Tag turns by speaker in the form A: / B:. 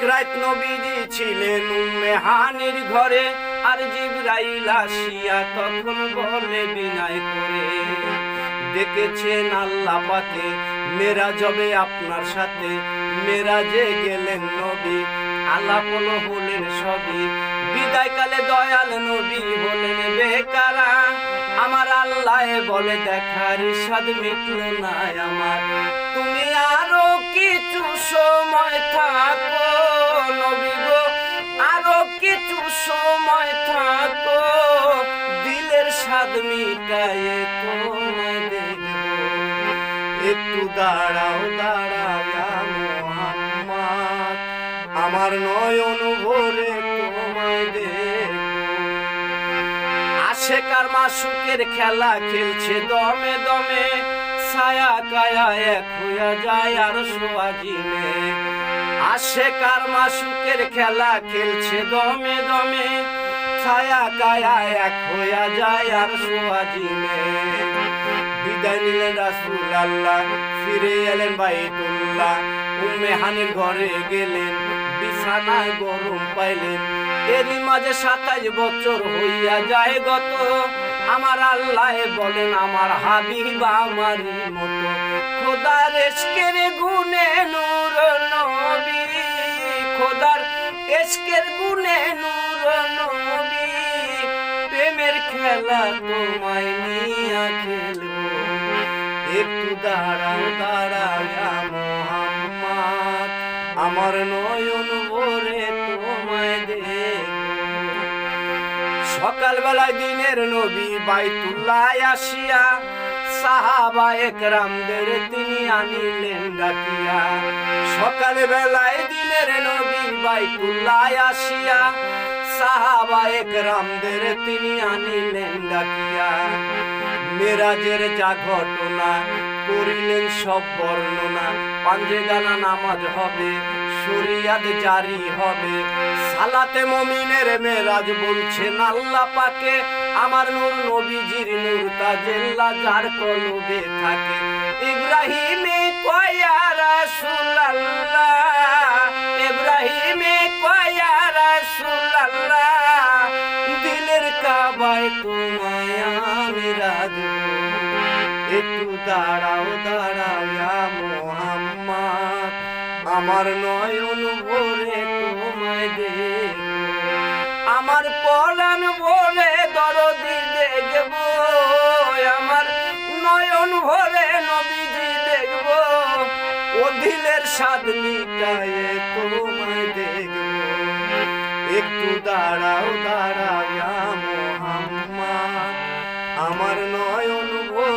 A: রাত নবীজি ছিলেন উম্মে হানির ঘরে, আর জিবরাইল আসিয়া তখন বলে বিনয় করে, ডেকেছেন আল্লাহ পাকে, মেরাজ হবে আপনার সাথে। মেরাজে গেলেন নবী, আলাপ হলেন সবই। বিদায়কালে দয়াল নবী হলেন বেকারা, আমার আল্লাহ বলে দেখার স্বাদ মিটল না আমার। তুমি আরো কিছু সময় থাকো নবী গো, আরো কিছু সময় থাকো, দিলের স্বাদ মিটায়ে তোমায় দেখবো। একটু দাঁড়াও দাঁড়াও ইয়া মুহাম্মদ, আমার নয়ন ভরে তোমায় দেখবো। আশেকার মাসুকের খেলা খেলছে দমে দমে, ছায়া কায়া এক হইয়া যায় আর সোয়াজিমে। আশেকার মাসুকের খেলা খেলছে দমে দমে, ছায়া কায়া এক হইয়া যায় আর সোয়াজিমে। বিদায় নিলেন রাসূলুল্লাহ, ফিরে এলেন বাইতুল্লাহ। উম্মে হানির ঘরে গেলেন, বিছানায় গরম পাইলেন। এরই মাঝে 27 বছর হইয়া যায় গত, আমার আল্লাহ বলেন আমার হাবিব আমারই মতো। খোদার ইশকের গুণে নূর নবী, খোদার ইশকের গুণে নূর নবী, প্রেমের খেলা তোমায় নিয়া খেলবো। একটু দাঁড়াও দাঁড়াও ইয়া মুহাম্মদ, আমার নয়ন ভরে তোমায় দেখবো। সকালবেলায় দিনের নবী বাইতুল্লাহ আসিয়া, সাহাবা একরামদের তিনি আনিলেন ডাকিয়া। সকালবেলায় দিনের নবী বাইতুল্লাহ আসিয়া, সাহাবা একরামদের তিনি আনিলেন ডাকিয়া। মেরাজের যা ঘটনা করিলেন সব বর্ণনা, পাঞ্জেগানা নামাজ হবে, শরিয়াত জারি হবে। সালাতে মুমিনের মেরাজ বলছেন আল্লাহ পাকে, আমার নূর নবীজির নূর তাজেল্লা যার কলবে থাকে। ইব্রাহিমে কয়া রাসূলুল্লাহ, ইব্রাহিমে কয়া রাসূলুল্লাহ, দিলের কাবায় তোমায় আমি রাখবো। একটু দাঁড়াও দাঁড়াও ইয়া মুহাম্মদ, আমার নয়ন ভরে তোমায় দেখবো। আমার পরাণ ভরে দরদি দেখবো, আমার নয়ন ভরে নবীজি দেখবো। ও দিলের স্বাদ মিটায়ে তোমায় দেখবো। একটু দাঁড়াও দাঁড়াও ইয়া মুহাম্মদ, আমার নয়ন ভরে